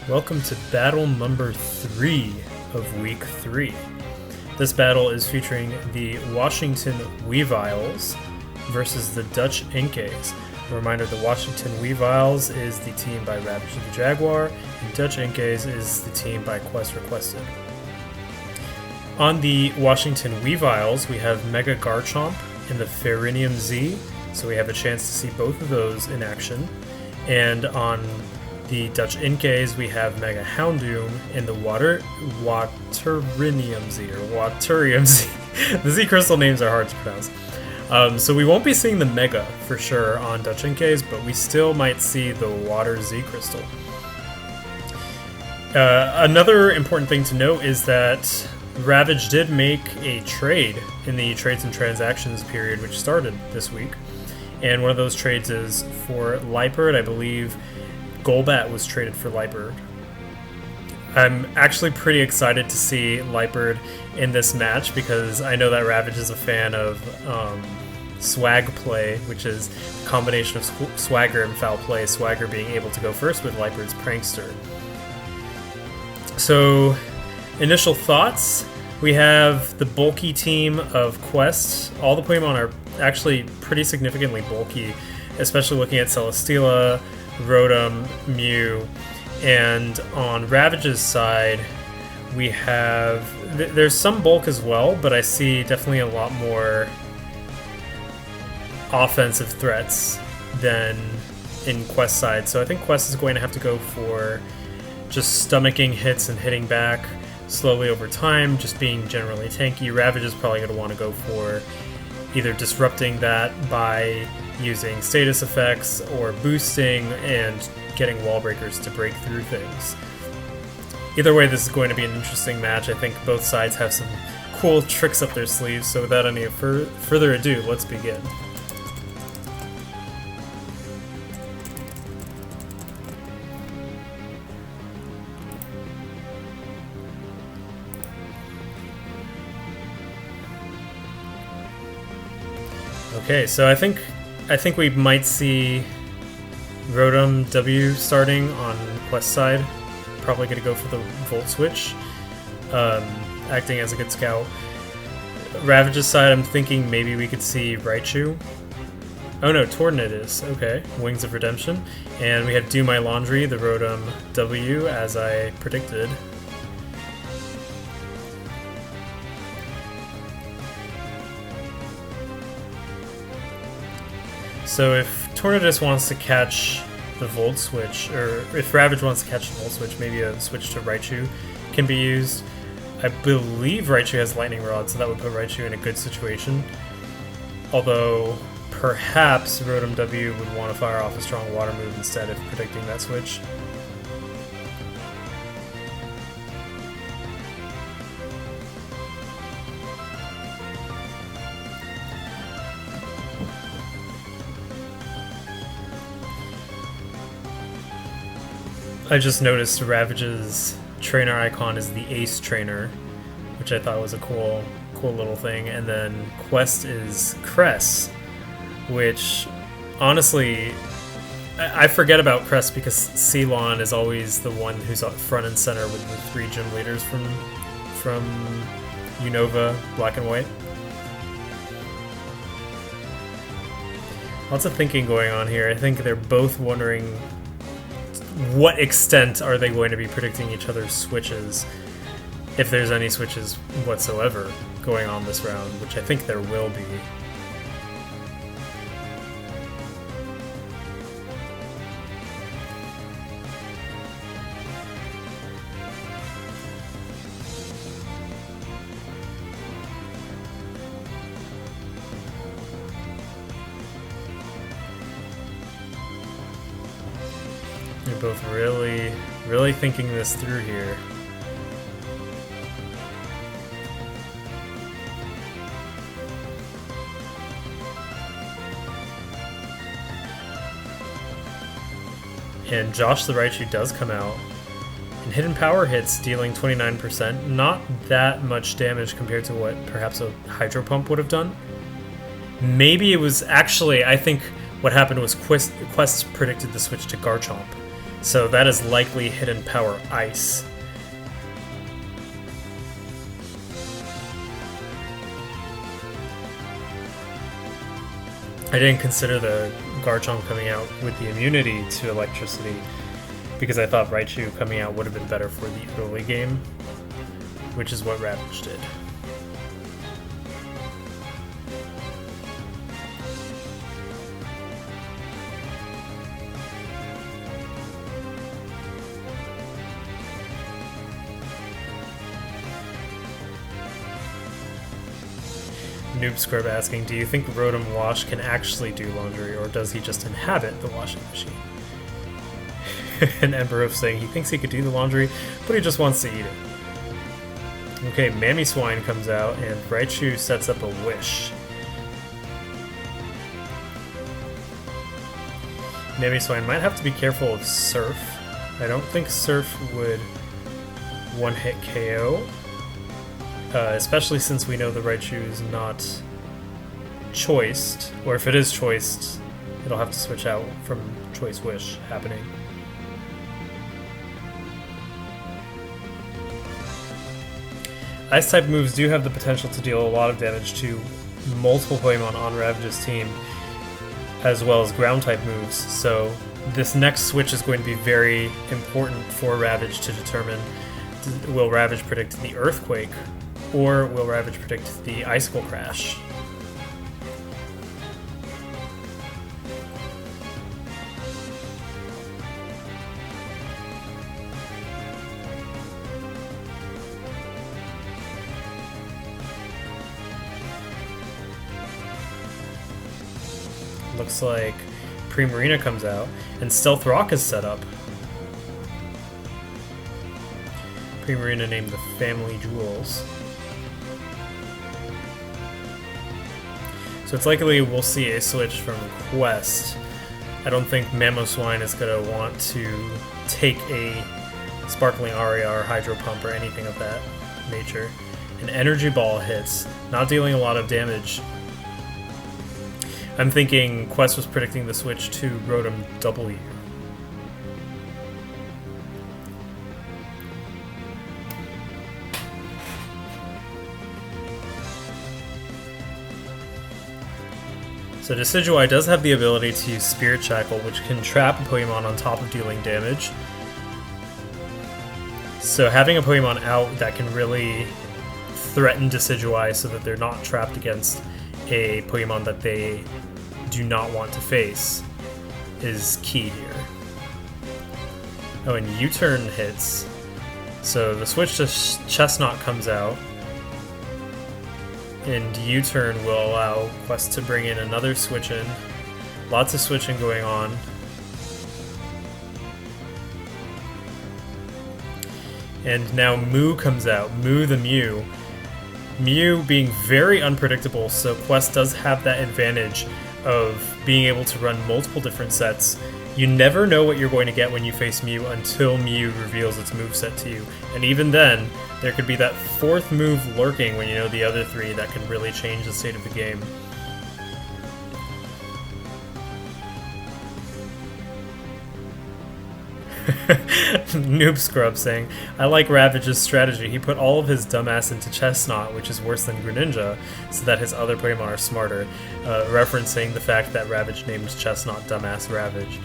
Welcome to battle number 3 of week 3. This battle is featuring the Washington Weaviles versus the Dutch Inkays. A reminder, the Washington Weaviles is the team by Ravage the Jaguar, and Dutch Inkays is the team by Quest Requested. On the Washington Weaviles, we have Mega Garchomp and the Ferinium Z, so we have a chance to see both of those in action. And on the Dutch Inkays, we have Mega Houndoom and the Waterinium Z, or Waterium Z. The Z crystal names are hard to pronounce. So we won't be seeing the Mega for sure on Dutch Inkays, but we still might see the Water Z crystal. Another important thing to note is that Ravage did make a trade in the Trades and Transactions period, which started this week. And one of those trades is for Liepard. I believe Golbat was traded for Liepard. I'm actually pretty excited to see Liepard in this match because I know that Ravage is a fan of swag play, which is a combination of swagger and foul play, swagger being able to go first with Liepard's Prankster. So, initial thoughts, we have the bulky team of Quest. All the Pokemon are actually pretty significantly bulky, especially looking at Celesteela, Rotom, Mew, and on Ravage's side, we have... there's some bulk as well, but I see definitely a lot more offensive threats than in Quest side. So I think Quest is going to have to go for just stomaching hits and hitting back slowly over time, just being generally tanky. Ravage is probably going to want to go for either disrupting that by using status effects or boosting and getting wall breakers to break through things. Either way, this is going to be an interesting match. I think both sides have some cool tricks up their sleeves, so without any further ado, let's begin. Okay, so I think we might see Rotom W starting on Quest side. Probably going to go for the Volt Switch, acting as a good scout. Ravage's side, I'm thinking maybe we could see Raichu. Oh no, Tornadus is. Okay, Wings of Redemption. And we have Do My Laundry, the Rotom W, as I predicted. So if Tornadus wants to catch the Volt Switch, or if Ravage wants to catch the Volt Switch, maybe a switch to Raichu can be used. I believe Raichu has Lightning Rod, so that would put Raichu in a good situation. Although, perhaps Rotom W would want to fire off a strong water move instead of predicting that switch. I just noticed Ravage's trainer icon is the Ace Trainer, which I thought was a cool little thing. And then Quest is Cress, which honestly, I forget about Cress because Ceylon is always the one who's up front and center with the 3 gym leaders from Unova, Black and White. Lots of thinking going on here. I think they're both wondering what extent are they going to be predicting each other's switches, if there's any switches whatsoever going on this round, which I think there will be. They're both really thinking this through here. And Josh the Raichu does come out. And Hidden Power hits, dealing 29%. Not that much damage compared to what perhaps a Hydro Pump would have done. Maybe it was actually, I think what happened was Quest predicted the switch to Garchomp. So that is likely Hidden Power Ice. I didn't consider the Garchomp coming out with the immunity to electricity because I thought Raichu coming out would have been better for the early game, which is what Ravage did. Noob Scrub asking, do you think Rotom Wash can actually do laundry, or does he just inhabit the washing machine? And Emberhoof saying he thinks he could do the laundry, but he just wants to eat it. Okay, Mamoswine comes out, and Raichu sets up a Wish. Mamoswine might have to be careful of Surf. I don't think Surf would one-hit KO. Especially since we know the Raichu is not choiced, or if it is choiced, it'll have to switch out from Choice Wish happening. Ice-type moves do have the potential to deal a lot of damage to multiple Pokemon on Ravage's team, as well as ground-type moves, so this next switch is going to be very important for Ravage to determine, will Ravage predict the Earthquake, or will Ravage predict the Icicle Crash? Looks like Primarina comes out, and Stealth Rock is set up. Primarina named the Family Jewels. So it's likely we'll see a switch from Quest. I don't think Mamoswine is going to want to take a Sparkling Aria or Hydro Pump or anything of that nature. An Energy Ball hits, not dealing a lot of damage. I'm thinking Quest was predicting the switch to Rotom W. So Decidueye does have the ability to use Spirit Shackle, which can trap a Pokemon on top of dealing damage. So having a Pokemon out that can really threaten Decidueye so that they're not trapped against a Pokemon that they do not want to face is key here. Oh, and U-turn hits. So the switch to Chestnut comes out, and U-turn will allow Quest to bring in another switch in. Lots of switching going on. And now Moo comes out. Moo the Mew. Mew being very unpredictable, so Quest does have that advantage of being able to run multiple different sets. You never know what you're going to get when you face Mew until Mew reveals its moveset to you. And even then, there could be that fourth move lurking when you know the other three that could really change the state of the game. Noob Scrub saying, I like Ravage's strategy. He put all of his dumbass into Chestnut, which is worse than Greninja, so that his other Pokemon are smarter, referencing the fact that Ravage named Chestnut Dumbass Ravage.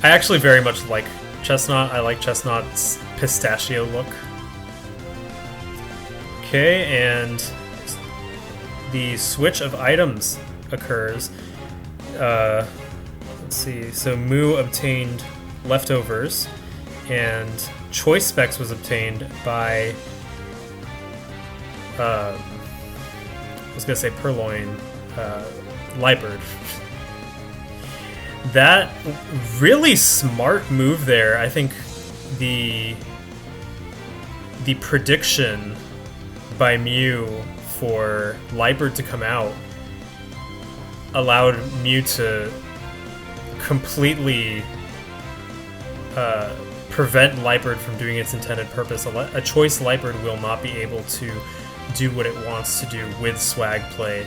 I actually very much like Chestnut. I like Chestnut's pistachio look. Okay, and the switch of items occurs. Let's see, so Moo obtained Leftovers, and Choice Specs was obtained by, I was going to say Purloin, Liepard. That really smart move there. I think the prediction by Mew for Liepard to come out allowed Mew to completely prevent Liepard from doing its intended purpose. A choice Liepard will not be able to do what it wants to do with swag play.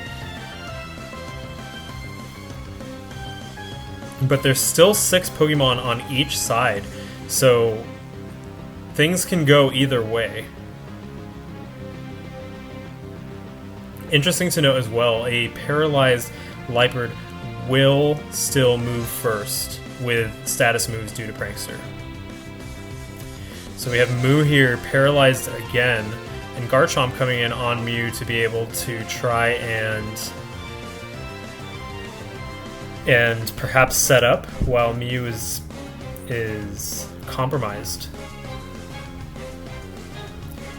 but there's still 6 Pokemon on each side, so things can go either way. Interesting to note as well, a paralyzed Liepard will still move first with status moves due to Prankster. So we have Moo here paralyzed again, and Garchomp coming in on Mew to be able to try and perhaps set up while Mew is compromised.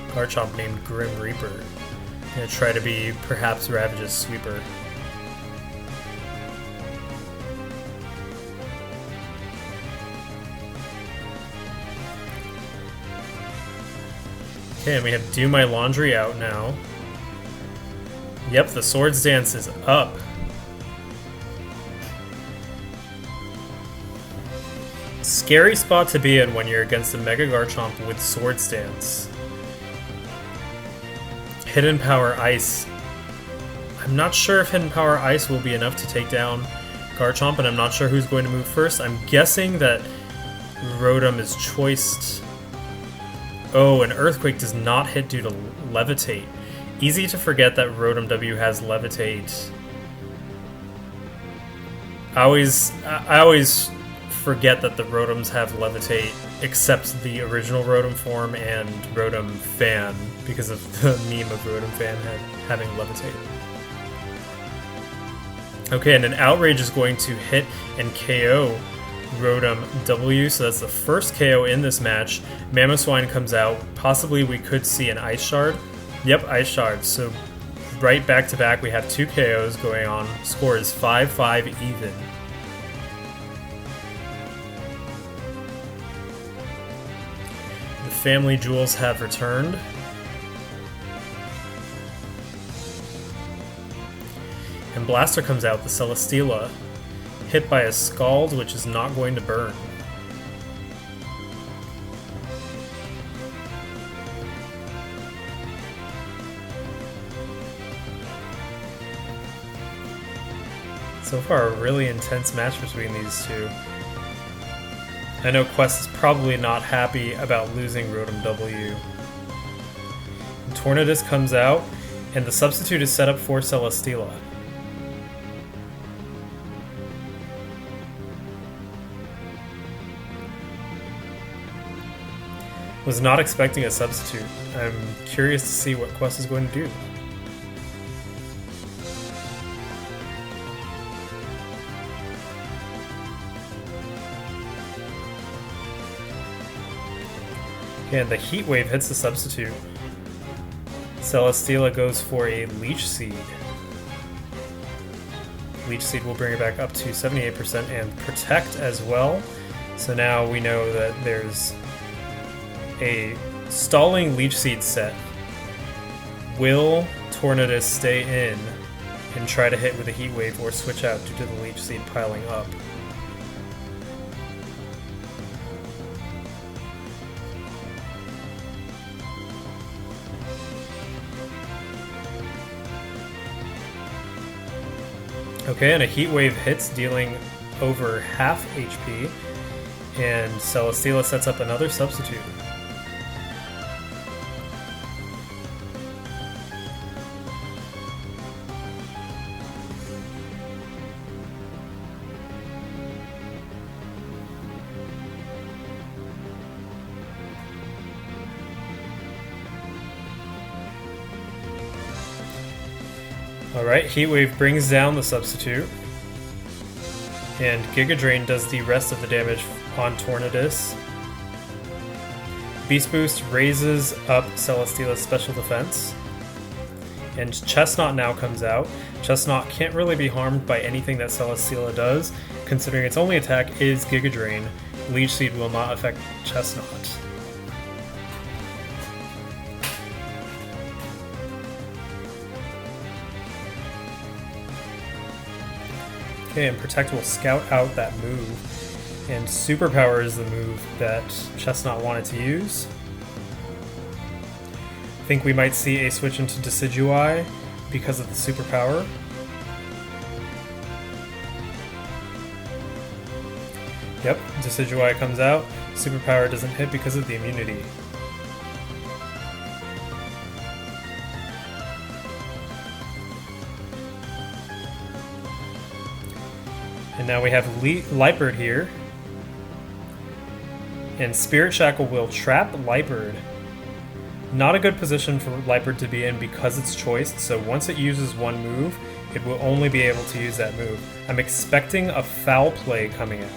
Garchomp named Grim Reaper. Gonna try to be perhaps Ravage's sweeper. Okay, and we have Do My Laundry out now. Yep, the Swords Dance is up. Scary spot to be in when you're against a Mega Garchomp with Swords Dance. Hidden Power Ice. I'm not sure if Hidden Power Ice will be enough to take down Garchomp, and I'm not sure who's going to move first. I'm guessing that Rotom is choiced. Oh, an Earthquake does not hit due to Levitate. Easy to forget that Rotom W has Levitate. I always forget that the Rotoms have Levitate, except the original Rotom form and Rotom Fan, because of the meme of Rotom Fan having Levitate. Okay, and an Outrage is going to hit and KO Rotom W, so that's the first KO in this match. Mamoswine comes out. Possibly we could see an Ice Shard. Yep, Ice Shard. So right back to back, we have 2 KOs going on. Score is 5-5 even. The Family Jewels have returned. And Blaster comes out, the Celesteela. Hit by a Scald, which is not going to burn. So far, a really intense match between these two. I know Quest is probably not happy about losing Rotom W. And Tornadus comes out, and the substitute is set up for Celesteela. Was not expecting a substitute. I'm curious to see what Quest is going to do. And the Heat Wave hits the substitute. Celesteela goes for a Leech Seed. Leech Seed will bring it back up to 78% and Protect as well. So now we know that there's a stalling Leech Seed set. Will Tornadus stay in and try to hit with a Heat Wave or switch out due to the Leech Seed piling up? Okay, and a Heat Wave hits, dealing over half HP, and Celesteela sets up another substitute. Alright, Heat Wave brings down the substitute, and Giga Drain does the rest of the damage on Tornadus. Beast Boost raises up Celesteela's special defense, and Chestnut now comes out. Chestnut can't really be harmed by anything that Celesteela does, considering its only attack is Giga Drain. Leech Seed will not affect Chestnut. Okay, and Protect will scout out that move, and Superpower is the move that Chestnut wanted to use. I think we might see a switch into Decidueye because of the Superpower. Yep, Decidueye comes out. Superpower doesn't hit because of the immunity. And now we have Liepard here. And Spirit Shackle will trap Liepard. Not a good position for Liepard to be in because it's choiced, so once it uses one move, it will only be able to use that move. I'm expecting a foul play coming out.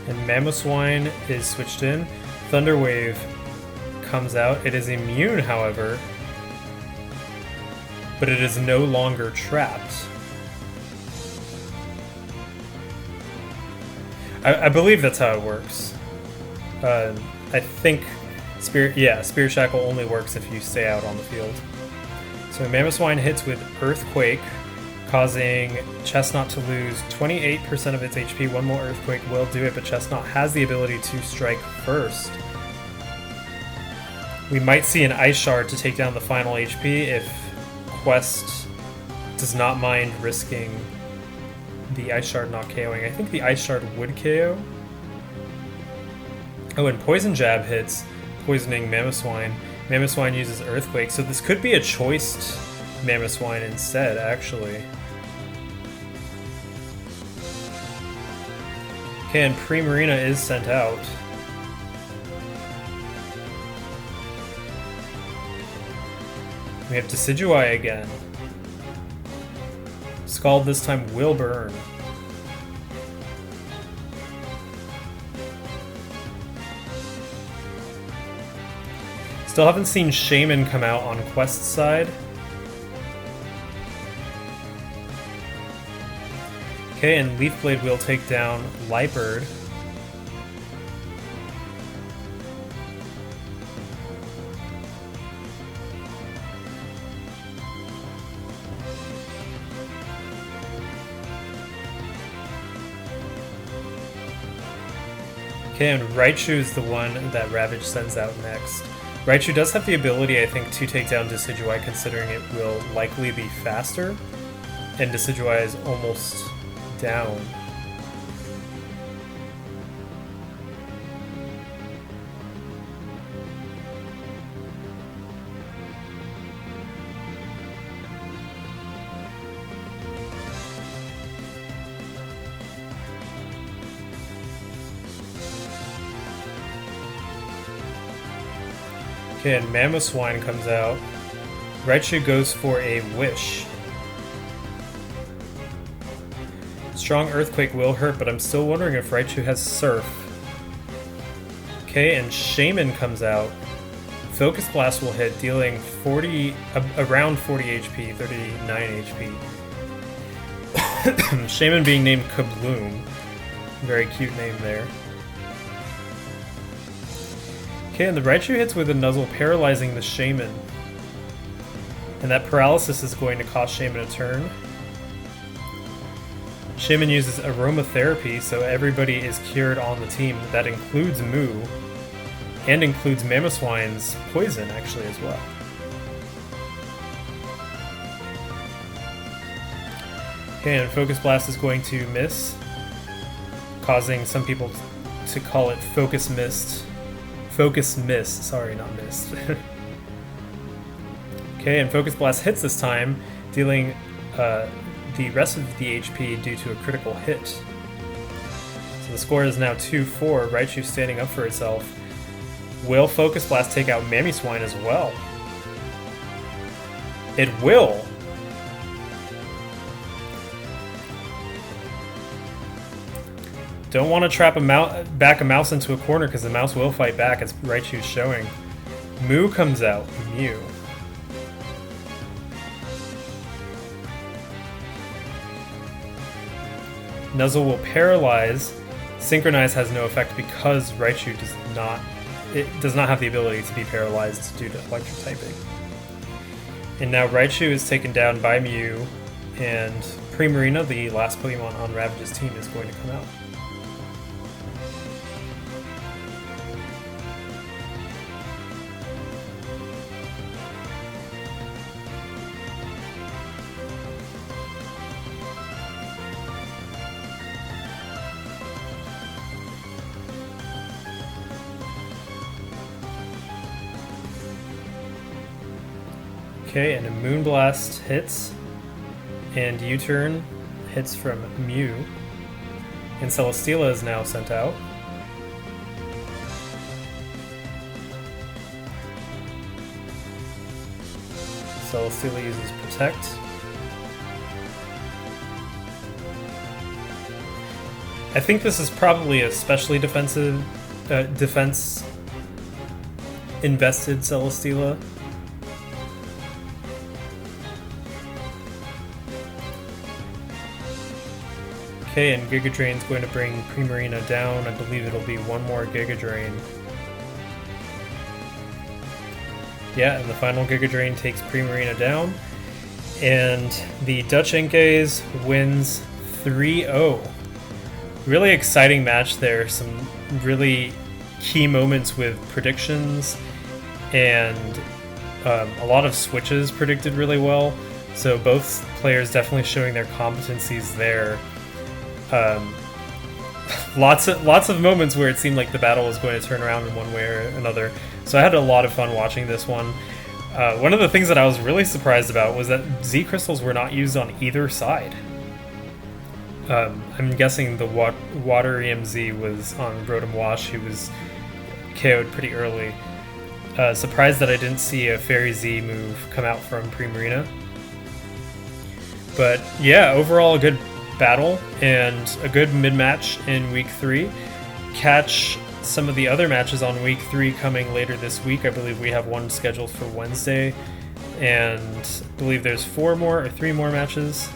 And Mamoswine is switched in. Thunder Wave comes out. It is immune, however, but it is no longer trapped. I believe that's how it works. I think Spirit Shackle only works if you stay out on the field. So Mamoswine hits with Earthquake, causing Chestnut to lose 28% of its HP. One more Earthquake will do it, but Chestnut has the ability to strike first. We might see an Ice Shard to take down the final HP if Quest does not mind risking the Ice Shard not KOing. I think the Ice Shard would KO. Oh, and Poison Jab hits, poisoning Mamoswine. Mamoswine uses Earthquake, so this could be a choiced Mamoswine instead, actually. Okay, and Primarina is sent out. We have Decidueye again. Scald this time will burn. Still haven't seen Shaman come out on Quest's side. Okay, and Leaf Blade will take down Liepard. Okay, and Raichu is the one that Ravage sends out next. Raichu does have the ability, I think, to take down Decidueye, considering it will likely be faster, and Decidueye is almost down. Okay, and Mamoswine comes out. Raichu goes for a Wish. Strong Earthquake will hurt, but I'm still wondering if Raichu has Surf. Okay, and Shaman comes out. Focus Blast will hit, dealing around 40 HP, 39 HP. Shaman being named Kabloom. Very cute name there. Okay, and the Raichu hits with a Nuzzle, paralyzing the Shaman. And that paralysis is going to cost Shaman a turn. Shaman uses Aromatherapy, so everybody is cured on the team. That includes Moo, and includes Mamoswine's Poison, actually, as well. Okay, and Focus Blast is going to miss, causing some people to call it Focus Mist. Focus Miss, sorry, not Mist. Okay, and Focus Blast hits this time, dealing the rest of the HP due to a critical hit. So the score is now 2-4, Raichu standing up for itself. Will Focus Blast take out Mamoswine as well? It will! Don't want to trap back a mouse into a corner because the mouse will fight back, as Raichu's showing. Moo comes out. Mew. Nuzzle will paralyze. Synchronize has no effect because Raichu does not have the ability to be paralyzed due to electric typing. And now Raichu is taken down by Mew, and Primarina, the last Pokemon on Ravage's team, is going to come out. Okay, and a Moonblast hits, and U-turn hits from Mew, and Celesteela is now sent out. Celesteela uses Protect. I think this is probably a specially defensive, defense invested Celesteela. Okay, and Giga Drain's going to bring Primarina down. I believe it'll be one more Giga Drain. Yeah, and the final Giga Drain takes Primarina down. And the Dutch Inkays wins 3-0. Really exciting match there. Some really key moments with predictions, and a lot of switches predicted really well. So both players definitely showing their competencies there. Lots of moments where it seemed like the battle was going to turn around in one way or another. So I had a lot of fun watching this one. One of the things that I was really surprised about was that Z crystals were not used on either side. I'm guessing the Water EMZ was on Rotom Wash, who was KO'd pretty early. Surprised that I didn't see a Fairy Z move come out from Primarina. But yeah, overall a good battle and a good mid-match in Week 3. Catch some of the other matches on Week 3 coming later this week. I believe we have one scheduled for Wednesday, and I believe there's 3 more matches.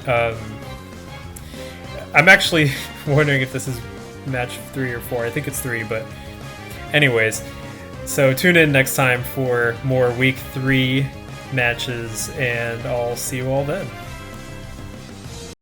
I'm actually wondering if this is match 3 or 4. I think it's 3, but anyways. So tune in next time for more Week 3 matches, and I'll see you all then.